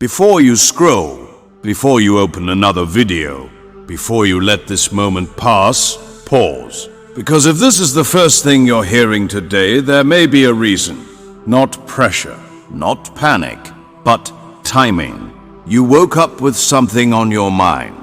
Before you scroll, before you open another video, before you let this moment pass, pause. Because if this is the first thing you're hearing today, there may be a reason. Not pressure, not panic, but timing. You woke up with something on your mind.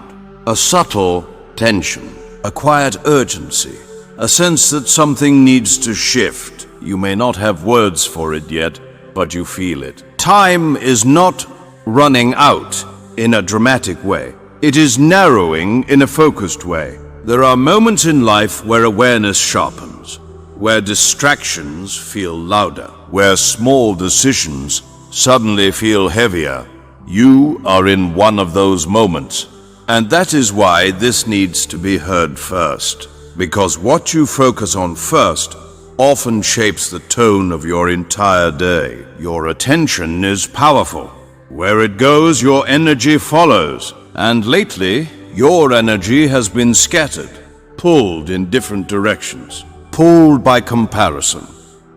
A subtle tension, a quiet urgency, a sense that something needs to shift. You may not have words for it yet, but you feel it. Time is not running out in a dramatic way. It is narrowing in a focused way. There are moments in life where awareness sharpens, where distractions feel louder, where small decisions suddenly feel heavier. You are in one of those moments. And that is why this needs to be heard first. Because what you focus on first often shapes the tone of your entire day. Your attention is powerful. Where it goes, your energy follows. And lately, your energy has been scattered, pulled in different directions, pulled by comparison,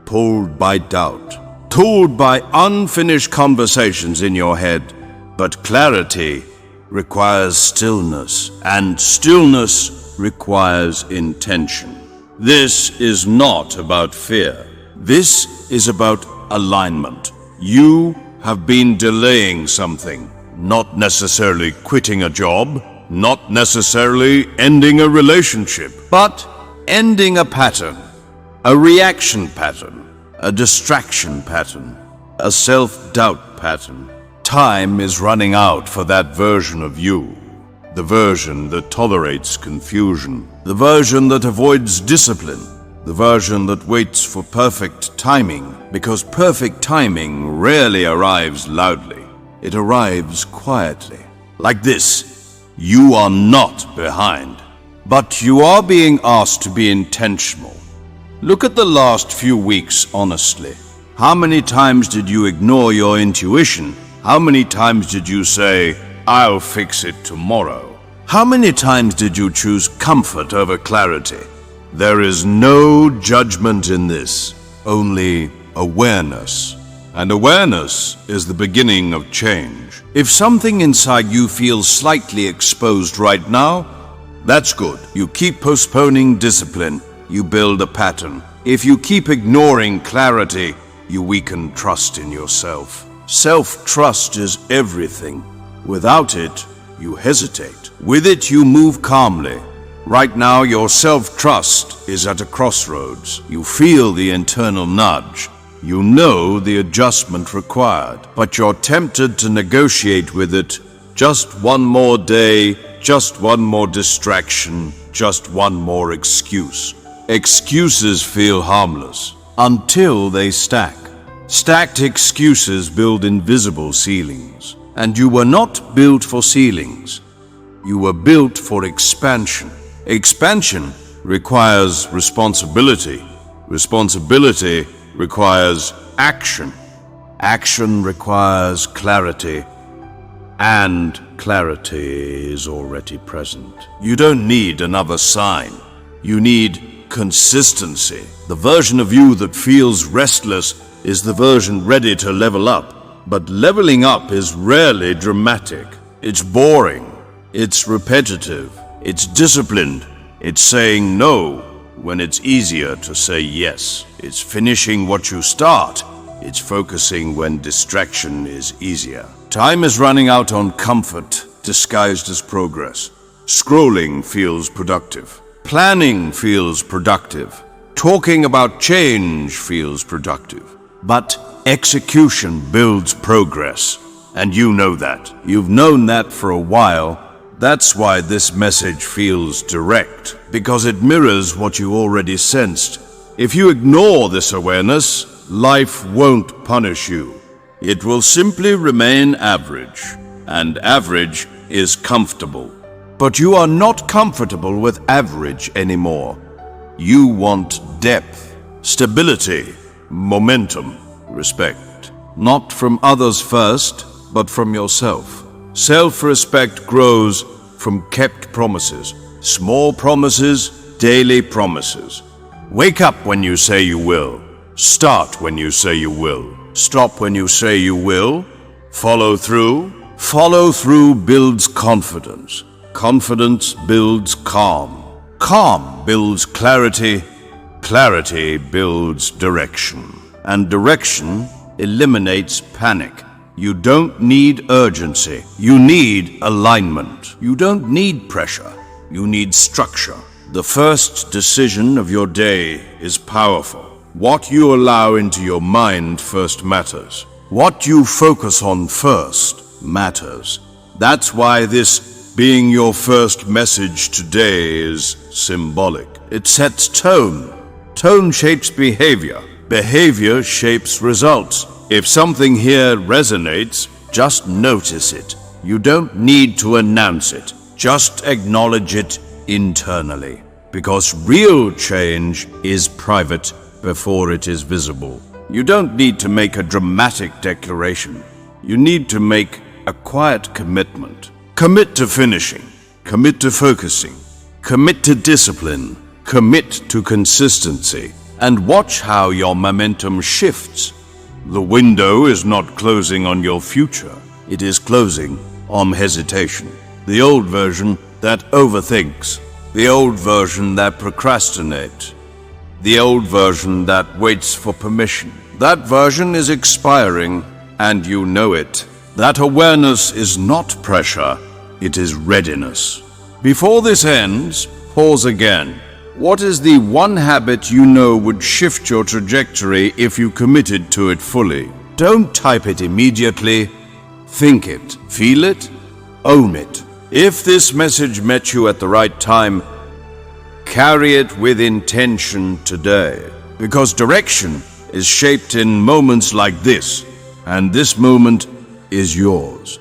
pulled by doubt, pulled by unfinished conversations in your head. But clarity requires stillness, and stillness requires intention. This is not about fear. This is about alignment. You have been delaying something, not necessarily quitting a job, not necessarily ending a relationship, but ending a pattern, a reaction pattern, a distraction pattern, a self-doubt pattern. Time is running out for that version of you, the version that tolerates confusion, the version that avoids discipline, the version that waits for perfect timing, because perfect timing rarely arrives loudly. It arrives quietly. Like this, you are not behind, but you are being asked to be intentional. Look at the last few weeks honestly. How many times did you ignore your intuition? How many times did you say, "I'll fix it tomorrow"? How many times did you choose comfort over clarity? There is no judgment in this, only awareness. And awareness is the beginning of change. If something inside you feels slightly exposed right now, that's good. You keep postponing discipline, you build a pattern. If you keep ignoring clarity, you weaken trust in yourself. Self-trust is everything. Without it, you hesitate. With it, you move calmly. Right now, your self-trust is at a crossroads. You feel the internal nudge. You know the adjustment required, but you're tempted to negotiate with it. Just one more day, just one more distraction, just one more excuse. Excuses feel harmless until they stack. Stacked excuses build invisible ceilings. And you were not built for ceilings. You were built for expansion. Expansion requires responsibility. Responsibility requires action. Action requires clarity. And clarity is already present. You don't need another sign. You need consistency. The version of you that feels restless is the version ready to level up. But leveling up is rarely dramatic. It's boring. It's repetitive. It's disciplined. It's saying no when it's easier to say yes. It's finishing what you start. It's focusing when distraction is easier. Time is running out on comfort disguised as progress. Scrolling feels productive. Planning feels productive. Talking about change feels productive. But execution builds progress. And you know that. You've known that for a while. That's why this message feels direct, because it mirrors what you already sensed. If you ignore this awareness, life won't punish you. It will simply remain average, and average is comfortable. But you are not comfortable with average anymore. You want depth, stability, momentum, respect. Not from others first, but from yourself. Self-respect grows from kept promises, small promises, daily promises. Wake up when you say you will. Start when you say you will. Stop when you say you will. Follow through? Follow through builds confidence. Confidence builds calm. Calm builds clarity. Clarity builds direction. And direction eliminates panic. You don't need urgency. You need alignment. You don't need pressure. You need structure. The first decision of your day is powerful. What you allow into your mind first matters. What you focus on first matters. That's why this being your first message today is symbolic. It sets tone. Tone shapes behavior. Behavior shapes results. If something here resonates, just notice it. You don't need to announce it. Just acknowledge it internally. Because real change is private before it is visible. You don't need to make a dramatic declaration. You need to make a quiet commitment. Commit to finishing. Commit to focusing. Commit to discipline. Commit to consistency. And watch how your momentum shifts. The window is not closing on your future. It is closing on hesitation. The old version that overthinks. The old version that procrastinates. The old version that waits for permission. That version is expiring, and you know it. That awareness is not pressure, it is readiness. Before this ends, pause again. What is the one habit you know would shift your trajectory if you committed to it fully? Don't type it immediately. Think it, feel it, own it. If this message met you at the right time, carry it with intention today. Because direction is shaped in moments like this, and this moment is yours.